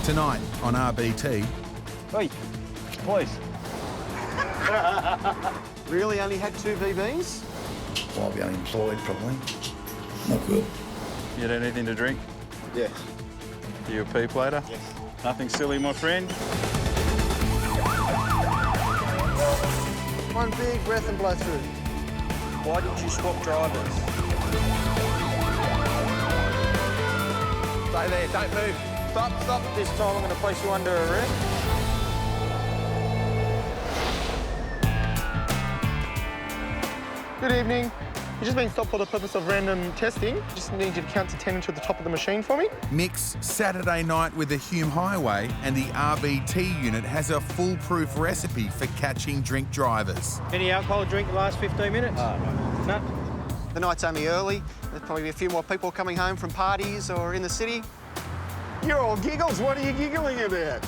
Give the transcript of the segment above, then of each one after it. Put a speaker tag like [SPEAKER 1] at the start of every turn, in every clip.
[SPEAKER 1] Tonight on RBT.
[SPEAKER 2] Oi, boys.
[SPEAKER 3] Really only had 2 VBs?
[SPEAKER 4] I'll be unemployed, probably. Not good.
[SPEAKER 2] You had anything to drink?
[SPEAKER 3] Yes.
[SPEAKER 2] Are you a peep later?
[SPEAKER 3] Yes.
[SPEAKER 2] Nothing silly, my friend?
[SPEAKER 3] One big breath and blow through.
[SPEAKER 2] Why did you swap drivers?
[SPEAKER 3] Stay there, don't move. Stop.
[SPEAKER 2] This time I'm going to place you under arrest.
[SPEAKER 5] Good evening. You've just been stopped for the purpose of random testing. Just need you to count to 10 to the top of the machine for me.
[SPEAKER 1] Mix Saturday night with the Hume Highway, and the RBT unit has a foolproof recipe for catching drink drivers.
[SPEAKER 2] Any alcohol drink the last 15 minutes? No.
[SPEAKER 3] The night's only early. There's probably a few more people coming home from parties or in the city.
[SPEAKER 6] You're all giggles. What are you giggling about?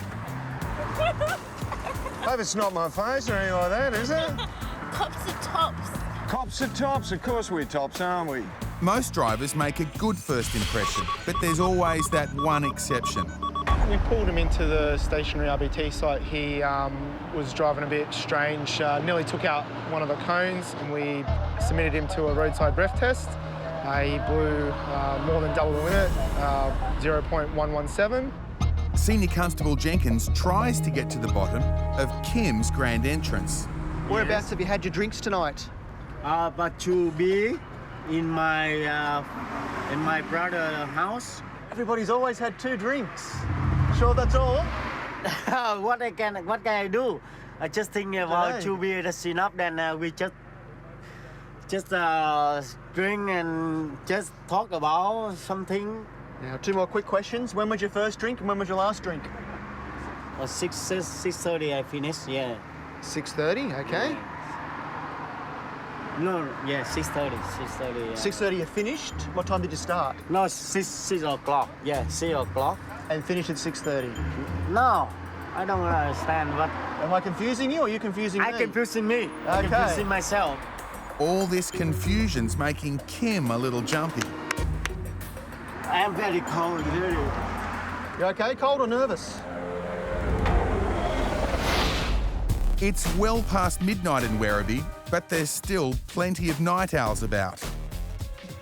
[SPEAKER 6] Hope it's not my face or anything like that, is it?
[SPEAKER 7] Cops are tops.
[SPEAKER 6] Cops are tops. Of course we're tops, aren't we?
[SPEAKER 1] Most drivers make a good first impression, but there's always that one exception.
[SPEAKER 5] We pulled him into the stationary RBT site. He was driving a bit strange, nearly took out one of the cones, and we submitted him to a roadside breath test. He blew more than double the limit, 0.117.
[SPEAKER 1] Senior Constable Jenkins tries to get to the bottom of Kim's grand entrance.
[SPEAKER 3] Whereabouts have you had your drinks tonight?
[SPEAKER 8] But to be in my brother's house.
[SPEAKER 3] Everybody's always had 2 drinks. Sure that's all?
[SPEAKER 8] What can I do? I just think about to be that's enough. Then we just drink and just talk about something.
[SPEAKER 3] Now, 2 more quick questions. When was your first drink and when was your last drink?
[SPEAKER 8] 6:30 I finished. Yeah.
[SPEAKER 3] 6:30, okay.
[SPEAKER 8] No, yeah, 6:30. 6:30. Yeah.
[SPEAKER 3] 6:30 you finished? What time did you start?
[SPEAKER 8] No, 6 o'clock. Yeah, 6 o'clock.
[SPEAKER 3] And finished at 6:30?
[SPEAKER 8] No, I don't understand what.
[SPEAKER 3] Am I confusing you or are you confusing me?
[SPEAKER 8] Confusing me.
[SPEAKER 3] Okay.
[SPEAKER 8] Confusing myself.
[SPEAKER 1] All this confusion's making Kim a little jumpy.
[SPEAKER 8] I am very cold, really.
[SPEAKER 3] You okay? Cold or nervous?
[SPEAKER 1] It's well past midnight in Werribee, but there's still plenty of night owls about.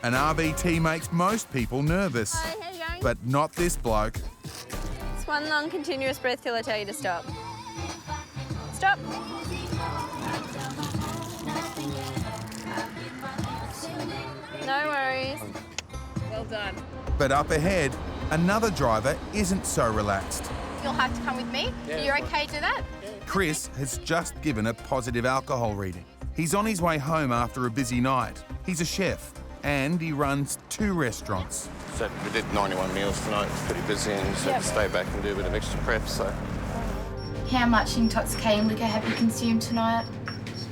[SPEAKER 1] An RBT makes most people nervous,
[SPEAKER 7] Hi, how you going?
[SPEAKER 1] but not this bloke.
[SPEAKER 7] It's one long continuous breath till I tell you to stop. Stop. No worries. Well done.
[SPEAKER 1] But up ahead, another driver isn't so relaxed.
[SPEAKER 7] You'll have to come with me. Are you okay to do that?
[SPEAKER 1] Chris has just given a positive alcohol reading. He's on his way home after a busy night. He's a chef and he runs 2 restaurants.
[SPEAKER 9] So we did 91 meals tonight. It's pretty busy and just had to stay back and do a bit of extra prep, so.
[SPEAKER 10] How much intoxicating liquor have you consumed tonight?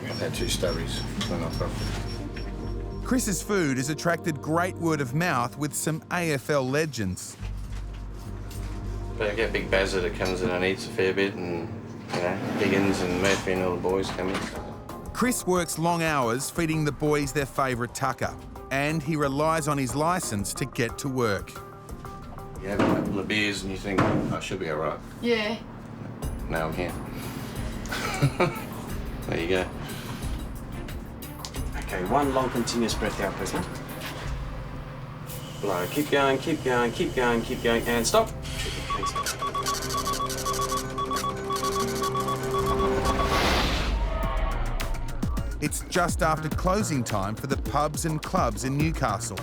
[SPEAKER 9] I've had 2 stubbies.
[SPEAKER 1] Chris's food has attracted great word of mouth with some AFL legends.
[SPEAKER 9] But I get Big Bazza that comes in and eats a fair bit, and, you know, Higgins and Murphy and all the boys come in.
[SPEAKER 1] Chris works long hours feeding the boys their favourite tucker, and he relies on his licence to get to work.
[SPEAKER 9] You have a couple of beers and you think, I should be all right.
[SPEAKER 10] Yeah.
[SPEAKER 9] Now I'm here. There you go.
[SPEAKER 8] Okay, one long continuous breath out, please, man.
[SPEAKER 9] Blow. Keep going, keep going, keep going, keep going, and stop.
[SPEAKER 1] It's just after closing time for the pubs and clubs in Newcastle.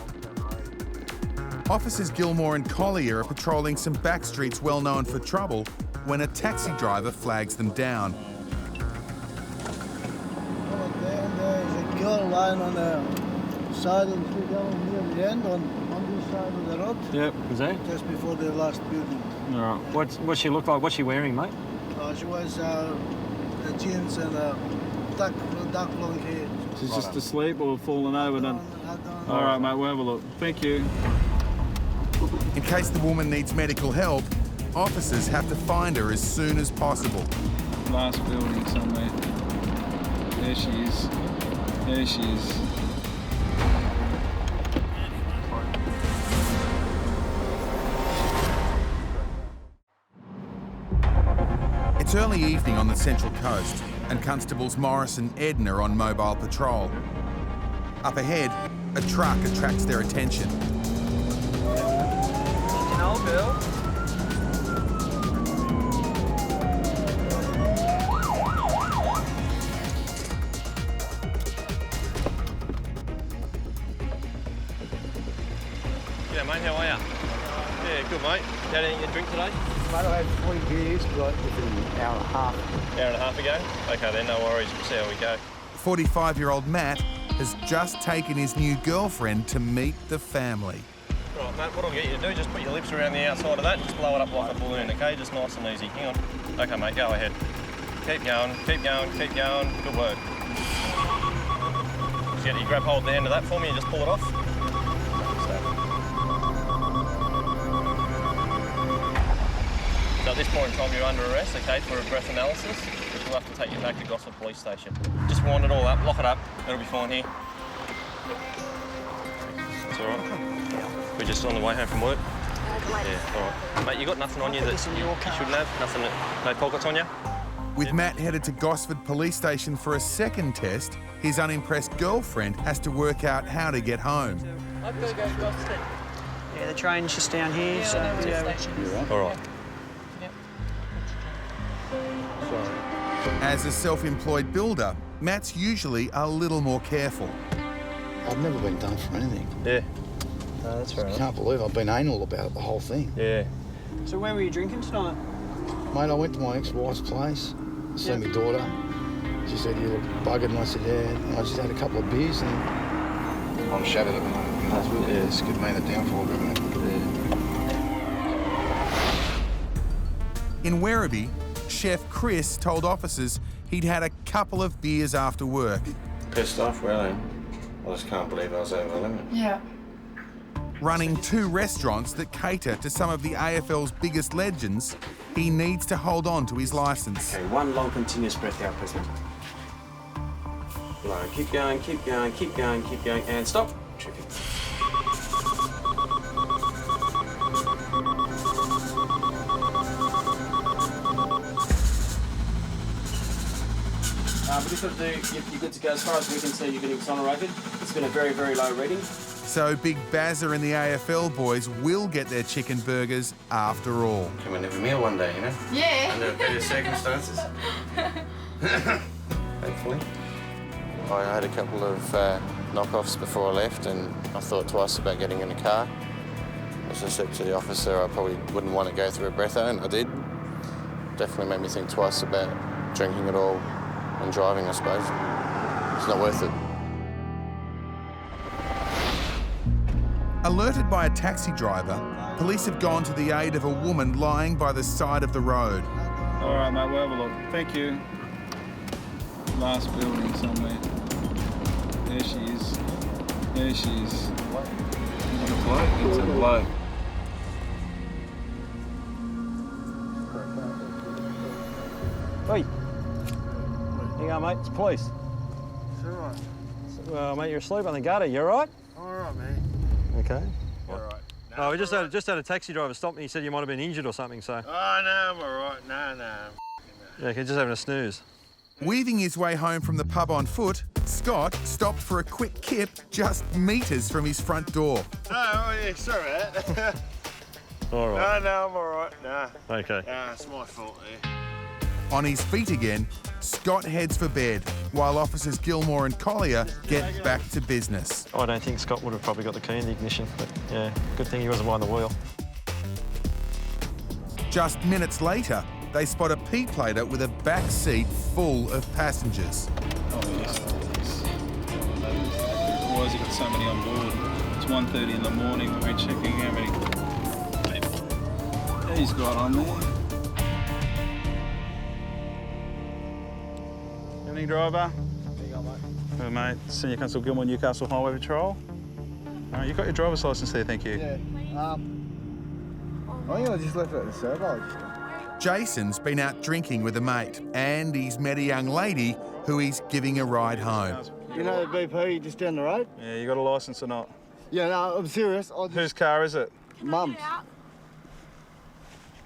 [SPEAKER 1] Officers Gilmore and Collier are patrolling some back streets well known for trouble when a taxi driver flags them down.
[SPEAKER 11] There's a girl lying on the side of the street near the end on this side of the road.
[SPEAKER 2] Yep, is that?
[SPEAKER 11] Just before the last building.
[SPEAKER 2] All right. What's she look like? What's she wearing, mate?
[SPEAKER 11] She wears the jeans and dark long hair.
[SPEAKER 2] She's just asleep or fallen over. All right, mate, we'll have a look. Thank you.
[SPEAKER 1] In case the woman needs medical help, officers have to find her as soon as possible.
[SPEAKER 2] Last building somewhere. There she is. There she is.
[SPEAKER 1] It's early evening on the Central Coast and Constables Morris and Eden are on mobile patrol. Up ahead, a truck attracts their attention.
[SPEAKER 12] No, Bill.
[SPEAKER 13] Yeah, mate, how are you? Yeah, good, mate. Had any drink today?
[SPEAKER 11] Mate, I had 40 beers, like within an hour and a half.
[SPEAKER 13] Hour and a half ago? Okay then, no worries. We'll see how we go.
[SPEAKER 1] 45-year-old Matt has just taken his new girlfriend to meet the family.
[SPEAKER 13] Right, mate, what I'll get you to do, just put your lips around the outside of that and just blow it up like a balloon, okay? Just nice and easy. Hang on. Okay, mate, go ahead. Keep going, keep going, keep going. Good work. Just you grab hold of the end of that for me and just pull it off. So at this point in time, you're under arrest, okay, for a breath analysis, which we'll have to take you back to Gossford Police Station. Just wind it all up, lock it up, it'll be fine here. It's all right. We're just on the way home from work. Yeah, all right. Mate, you got nothing on you that you shouldn't have? Nothing, no pockets on you?
[SPEAKER 1] With Matt headed to Gossford Police Station for a second test, his unimpressed girlfriend has to work out how to get home.
[SPEAKER 12] I've got to go to Gossford. Yeah, the train's just down here, so yeah.
[SPEAKER 13] All right.
[SPEAKER 1] As a self-employed builder, Matt's usually a little more careful.
[SPEAKER 4] I've never been done for anything.
[SPEAKER 13] Yeah. No, that's fair enough.
[SPEAKER 4] I can't believe I've been anal about it, the whole thing.
[SPEAKER 13] Yeah.
[SPEAKER 12] So where were you drinking tonight?
[SPEAKER 4] Mate, I went to my ex-wife's place, see my daughter. She said, you look buggered, and I said, yeah. And I just had a couple of beers and... I'm shattered at the moment. That's really, yeah, it's good, mate, the downfall of it.
[SPEAKER 1] In Werribee, Chef Chris told officers he'd had a couple of beers after work.
[SPEAKER 9] Pissed off, really. I just can't believe I was over the limit.
[SPEAKER 10] Yeah.
[SPEAKER 1] Running 2 restaurants that cater to some of the AFL's biggest legends, he needs to hold on to his licence.
[SPEAKER 14] Okay, one long continuous breath out, please. Blow. Keep going, keep going, keep going, keep going, and stop. Tricky. But you've got to do, you're good to go as far as we can see. You're getting exonerated. It's been a very, very low reading.
[SPEAKER 1] So Big Bazza and the AFL boys will get their chicken burgers after all.
[SPEAKER 9] Come and have a meal one day, you know?
[SPEAKER 10] Yeah.
[SPEAKER 9] Under better circumstances. Hopefully. I had a couple of knockoffs before I left and I thought twice about getting in a car. As I said to the officer, I probably wouldn't want to go through a breatho, and I did. Definitely made me think twice about drinking it all and driving, I suppose. It's not worth it.
[SPEAKER 1] Alerted by a taxi driver, police have gone to the aid of a woman lying by the side of the road.
[SPEAKER 2] All right, mate, we'll have a look. Thank you. Last building somewhere. There she is. There she is. What a bloke? It's a bloke.
[SPEAKER 12] Oi. Hang on, mate. It's police.
[SPEAKER 11] It's all right.
[SPEAKER 12] Well, mate, you're asleep on the gutter. You all right?
[SPEAKER 11] All right, man.
[SPEAKER 12] Okay.
[SPEAKER 11] All right.
[SPEAKER 12] Oh, we just had a taxi driver stop me. He said you might have been injured or something, so...
[SPEAKER 11] Oh, no, I'm all right. No.
[SPEAKER 12] Yeah, he's just having a snooze.
[SPEAKER 1] Weaving his way home from the pub on foot, Scott stopped for a quick kip just metres from his front door.
[SPEAKER 11] Oh, yeah, sorry about that.
[SPEAKER 12] All right.
[SPEAKER 11] No, I'm all right. No.
[SPEAKER 12] Okay.
[SPEAKER 11] It's my fault, yeah.
[SPEAKER 1] On his feet again, Scott heads for bed, while officers Gilmore and Collier get back to business.
[SPEAKER 12] I don't think Scott would have probably got the key in the ignition, but yeah, good thing he wasn't behind the wheel.
[SPEAKER 1] Just minutes later, they spot a P-plater with a back seat full of passengers.
[SPEAKER 2] Oh, yes. Why has he got so many on board? It's 1:30 in the morning. We've been checking how many people he's got on there. Evening, driver.
[SPEAKER 11] There you go, mate.
[SPEAKER 2] Hello, mate. Senior Constable Gilmore, Newcastle Highway Patrol. You've got your driver's licence there, thank you.
[SPEAKER 11] Yeah. I think I just left it at the servo.
[SPEAKER 1] Jason's been out drinking with a mate, and he's met a young lady who he's giving a ride home.
[SPEAKER 11] You know the BP just down the road?
[SPEAKER 2] Yeah, you got a licence or not?
[SPEAKER 11] Yeah, no, I'm serious.
[SPEAKER 2] Whose car is it?
[SPEAKER 11] Mum's.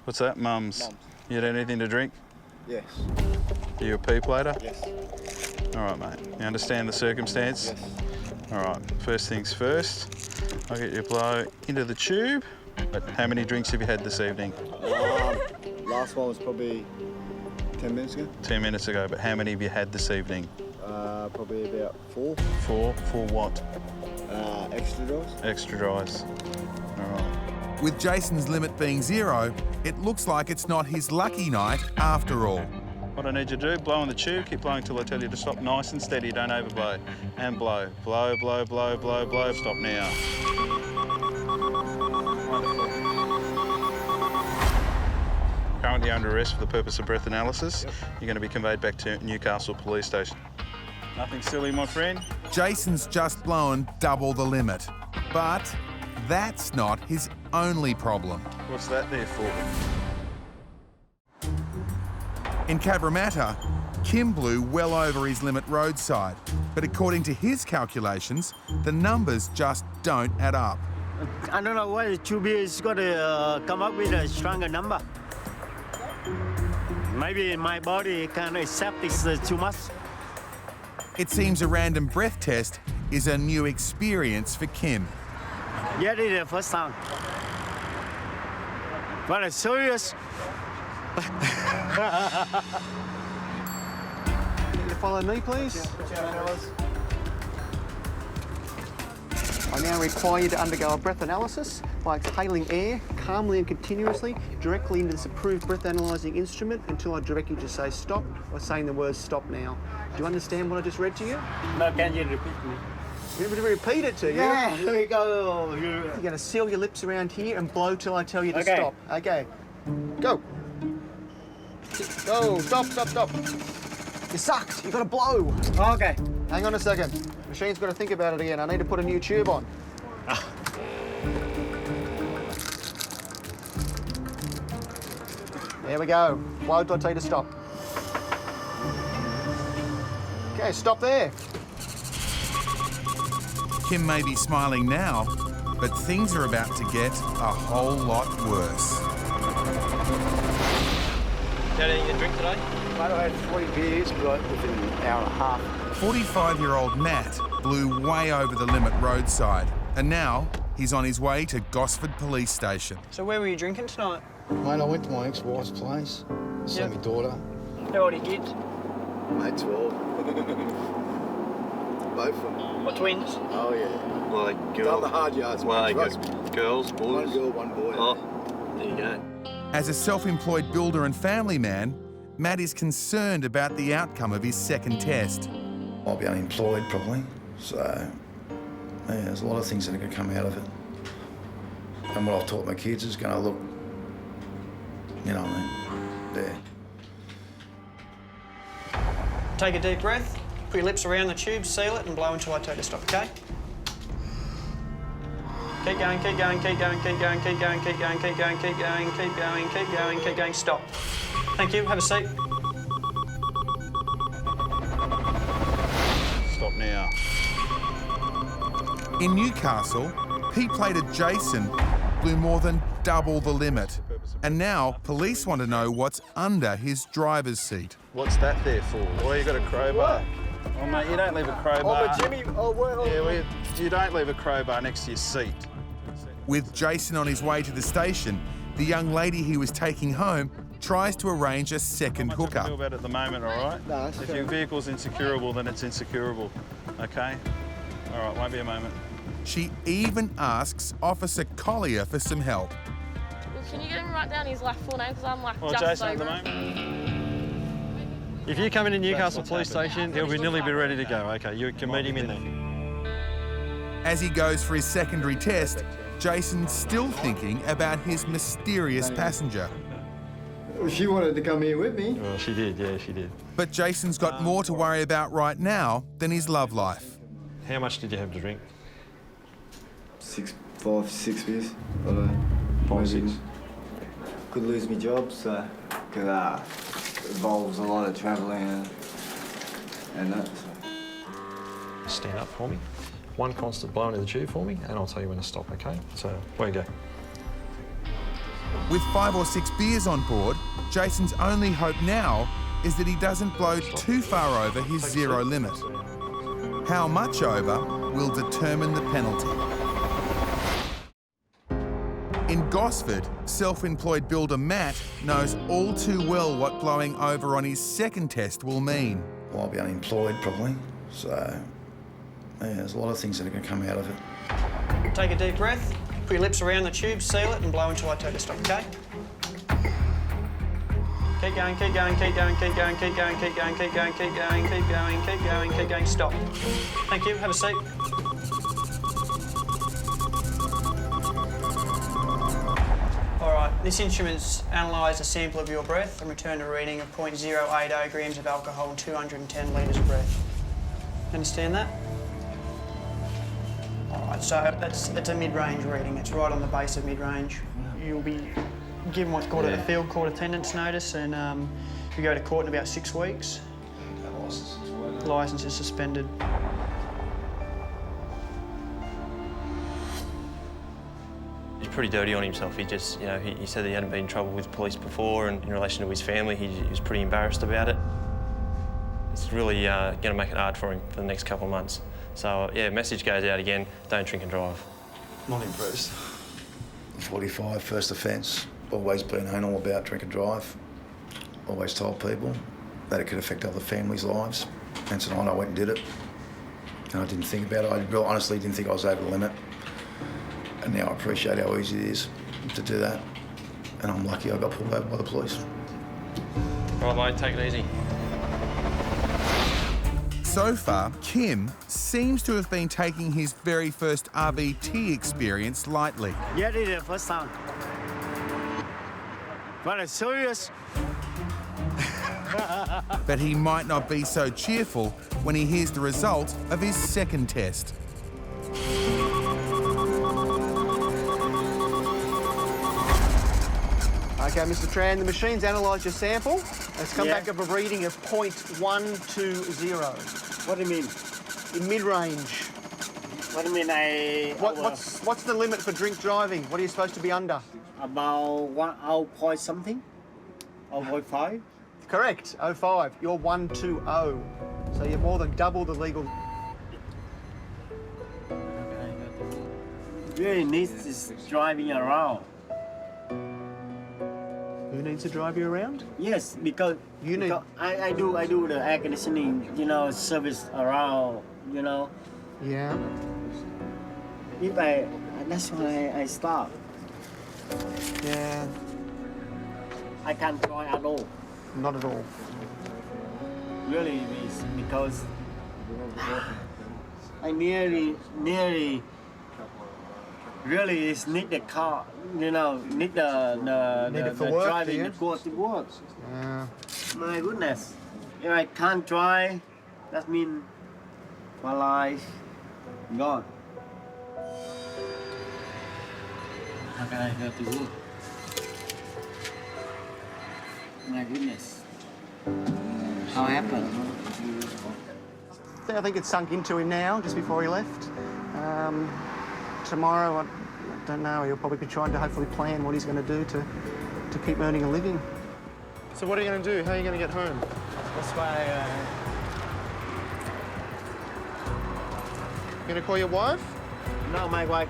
[SPEAKER 2] What's that, Mum's? You had anything to drink?
[SPEAKER 4] Yes.
[SPEAKER 2] Are you a P plater?
[SPEAKER 4] Yes.
[SPEAKER 2] All right, mate. You understand the circumstance?
[SPEAKER 4] Yes.
[SPEAKER 2] All right, first things first. I'll get you to blow into the tube. But how many drinks have you had this evening?
[SPEAKER 4] Last one was probably 10 minutes ago.
[SPEAKER 2] 10 minutes ago, but how many have you had this evening?
[SPEAKER 4] Probably about 4.
[SPEAKER 2] 4? For what?
[SPEAKER 4] Extra dries.
[SPEAKER 2] Extra dries. All right.
[SPEAKER 1] With Jason's limit being 0, it looks like it's not his lucky night after all.
[SPEAKER 2] What I need you to do, blow in the tube, keep blowing till I tell you to stop, nice and steady, don't overblow. And blow. Blow, blow, blow, blow, blow. Stop now. Wonderful. Currently under arrest for the purpose of breath analysis. Yep. You're going to be conveyed back to Newcastle Police Station. Nothing silly, my friend.
[SPEAKER 1] Jason's just blown double the limit. But that's not his only problem.
[SPEAKER 2] What's that there for?
[SPEAKER 1] In Cabramatta, Kim blew well over his limit roadside. But according to his calculations, the numbers just don't add up.
[SPEAKER 8] I don't know why Chubby is got to come up with a stronger number. Maybe my body can accept this too much.
[SPEAKER 1] It seems a random breath test is a new experience for Kim.
[SPEAKER 8] Yeah, this is the first time. But it's serious.
[SPEAKER 3] Can you follow me, please? I now require you to undergo a breath analysis by exhaling air calmly and continuously directly into this approved breath analysing instrument until I direct you to say stop or saying the words stop now. Do you understand what I just read to you?
[SPEAKER 8] No, can you repeat me?
[SPEAKER 3] You want me to repeat it to you?
[SPEAKER 8] Yeah, here we go.
[SPEAKER 3] You're going to seal your lips around here and blow till I tell you to
[SPEAKER 8] Okay.
[SPEAKER 3] stop. Okay. Go. Go. Stop, stop, stop. You sucked. You've got to blow.
[SPEAKER 8] Okay.
[SPEAKER 3] Hang on a second. Machine's got to think about it again. I need to put a new tube on. There we go. Blow till I tell you to stop. Okay, stop there.
[SPEAKER 1] Kim may be smiling now, but things are about to get a whole lot worse.
[SPEAKER 13] Dad, you a drink today?
[SPEAKER 4] Mate, I had 40 beers, but within an hour and a half.
[SPEAKER 1] 45-year-old Matt blew way over the limit roadside, and now he's on his way to Gossford Police Station.
[SPEAKER 12] So where were you drinking tonight?
[SPEAKER 4] Mate, I went to my ex-wife's place, see my daughter.
[SPEAKER 12] How old are your kids?
[SPEAKER 4] Mate, 12. Both of them.
[SPEAKER 12] What, twins?
[SPEAKER 4] Oh, yeah.
[SPEAKER 13] Like
[SPEAKER 4] Done
[SPEAKER 13] girls.
[SPEAKER 4] the hard yards, mate. Trust me.
[SPEAKER 13] Girls, boys.
[SPEAKER 4] One girl, one boy.
[SPEAKER 13] Oh, there you go.
[SPEAKER 1] As a self-employed builder and family man, Matt is concerned about the outcome of his second test.
[SPEAKER 15] I'll be unemployed probably, so yeah, there's a lot of things that are going to come out of it. And what I've taught my kids is going to look, you know what I mean, there.
[SPEAKER 12] Take a deep breath, put your lips around the tube, seal it and blow until I tell you to stop, okay? Keep going, keep going, keep going, keep going, keep going, keep going, keep going, keep going, keep going, keep going, keep going, stop. Thank you, have a seat.
[SPEAKER 2] Stop now.
[SPEAKER 1] In Newcastle, P-plater Jason blew more than double the limit. And now police want to know what's under his driver's seat.
[SPEAKER 2] What's that there for? Why you got a crowbar? Oh, mate, you don't leave a crowbar.
[SPEAKER 3] Oh, but Jimmy, oh, well.
[SPEAKER 2] Yeah, well, you don't leave a crowbar next to your seat.
[SPEAKER 1] With Jason on his way to the station, the young lady he was taking home tries to arrange a second
[SPEAKER 2] How much do you feel
[SPEAKER 1] hookup.
[SPEAKER 2] about it at the moment, all right?
[SPEAKER 3] No, that's
[SPEAKER 2] if
[SPEAKER 3] fair
[SPEAKER 2] your
[SPEAKER 3] enough.
[SPEAKER 2] vehicle's insecurable, then it's insecurable, okay? All right, won't be a moment.
[SPEAKER 1] She even asks Officer Collier for some help.
[SPEAKER 7] Can you get him right down his left full name? Because I'm like
[SPEAKER 2] Well,
[SPEAKER 7] just
[SPEAKER 2] Jason, at the
[SPEAKER 7] over.
[SPEAKER 2] moment.
[SPEAKER 13] If you come into Newcastle
[SPEAKER 2] what's
[SPEAKER 13] Police Station, he'll be nearly be ready to go. Okay, you can meet him in there.
[SPEAKER 1] As he goes for his secondary test, Jason's still thinking about his mysterious passenger.
[SPEAKER 4] She wanted to come here with me.
[SPEAKER 13] Well, she did, yeah, she did.
[SPEAKER 1] But Jason's got more to worry about right now than his love life.
[SPEAKER 13] How much did you have to drink?
[SPEAKER 4] 5, 6 beers.
[SPEAKER 13] 5, 6.
[SPEAKER 4] Could lose my job, so it involves a lot of travelling and that. So.
[SPEAKER 13] Stand up for me. One constant blow into the tube for me, and I'll tell you when to stop, okay? So, where you go.
[SPEAKER 1] With 5 or 6 beers on board, Jason's only hope now is that he doesn't blow too far over his zero limit. How much over will determine the penalty. In Gossford, self-employed builder Matt knows all too well what blowing over on his second test will mean.
[SPEAKER 15] Well, I'll be unemployed probably, so yeah, there's a lot of things that are going to come out of it.
[SPEAKER 12] Take a deep breath, put your lips around the tube, seal it and blow until I tell you to stop, okay? Keep going, keep going, keep going, keep going, keep going, keep going, keep going, keep going, keep going, keep going, keep going, stop. Thank you, have a seat. All right, this instrument's analysed a sample of your breath and returned a reading of 0.080 grams of alcohol and 210 litres of breath. Understand that? All right, so it's a mid-range reading. It's right on the base of mid-range. You'll be given what's called a field court attendance notice, and you go to court in about 6 weeks. Licence is suspended.
[SPEAKER 13] He's pretty dirty on himself. He just, you know, he said that he hadn't been in trouble with police before, and in relation to his family, he was pretty embarrassed about it. It's really going to make it hard for him for the next couple of months. So, yeah, message goes out again, don't drink and drive.
[SPEAKER 15] Not impressed. 45, first offence. Always been anal about drink and drive. Always told people that it could affect other families' lives. And tonight I went and did it. And I didn't think about it. I really honestly didn't think I was over the limit. And now I appreciate how easy it is to do that. And I'm lucky I got pulled over by the police.
[SPEAKER 13] Right, mate, take it easy.
[SPEAKER 1] So far, Kim seems to have been taking his very first RVT experience lightly.
[SPEAKER 8] Yeah, this is the first time. But it's serious.
[SPEAKER 1] But he might not be so cheerful when he hears the result of his second test.
[SPEAKER 3] Okay, Mr. Tran, the machine's analysed your sample. It's come back of a reading of 0.120.
[SPEAKER 8] What do you mean?
[SPEAKER 3] In mid-range.
[SPEAKER 8] What do you mean
[SPEAKER 3] What's the limit for drink driving? What are you supposed to be under?
[SPEAKER 8] About 1 point something? 0.5?
[SPEAKER 3] Correct, 0.5. You're 120. So you're more than double the legal.
[SPEAKER 8] Really needs is driving around.
[SPEAKER 3] Who needs to drive you around?
[SPEAKER 8] Yes, because I do the air conditioning, you know, service around, you know.
[SPEAKER 3] Yeah.
[SPEAKER 8] That's why I stop.
[SPEAKER 3] Yeah.
[SPEAKER 8] I can't drive at all.
[SPEAKER 3] Not at all.
[SPEAKER 8] Really is because I nearly really is need the car, you know, need the
[SPEAKER 3] work,
[SPEAKER 8] driving to go to work.
[SPEAKER 3] Yeah.
[SPEAKER 8] My goodness. If I can't drive, that means my life gone. How can I go to work? My goodness. How happened?
[SPEAKER 3] I think it sunk into him now, just before he left. Tomorrow, I don't know, he'll probably be trying to hopefully plan what he's going to do to keep earning a living.
[SPEAKER 5] So what are you going to do? How are you going to get home?
[SPEAKER 8] That's why
[SPEAKER 5] You going to call your wife?
[SPEAKER 8] no, my wife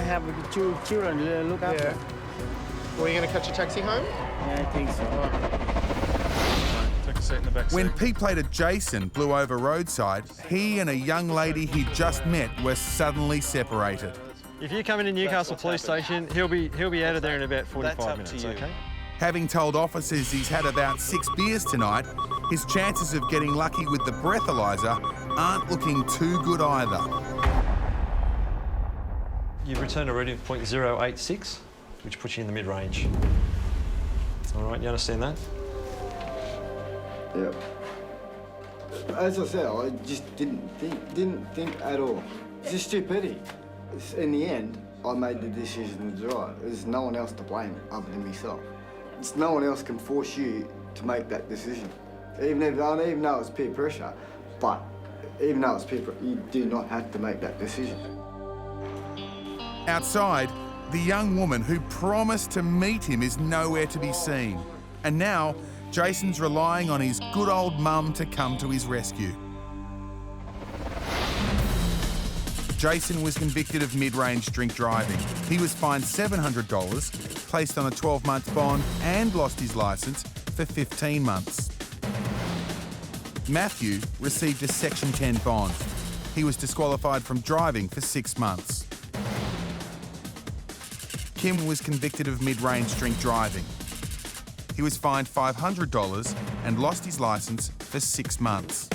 [SPEAKER 8] have 2 children to look after.
[SPEAKER 5] Yeah. Or are you going to catch a taxi home?
[SPEAKER 8] Yeah, I think so.
[SPEAKER 2] Take a seat in the back seat.
[SPEAKER 1] When P-Plater Jason blew over roadside, he and a young lady he'd just met were suddenly separated.
[SPEAKER 16] If you come into Newcastle Police Station, he'll be out of there in about 45 minutes, okay?
[SPEAKER 1] Having told officers he's had about 6 beers tonight, his chances of getting lucky with the breathalyzer aren't looking too good either.
[SPEAKER 16] You've returned a reading of 0.086, which puts you in the mid-range. All right, you understand that?
[SPEAKER 17] Yeah. As I said, I just didn't think at all. It's just stupidity. In the end, I made the decision to drive. There's no one else to blame other than myself. No one else can force you to make that decision. Even though it's peer pressure, but even though it's peer pressure, you do not have to make that decision.
[SPEAKER 1] Outside, The young woman who promised to meet him is nowhere to be seen. And now, Jason's relying on his good old mum to come to his rescue. Jason was convicted of mid-range drink driving. He was fined $700, placed on a 12-month bond and lost his licence for 15 months. Matthew received a Section 10 bond. He was disqualified from driving for 6 months. Kim was convicted of mid-range drink driving. He was fined $500 and lost his licence for 6 months.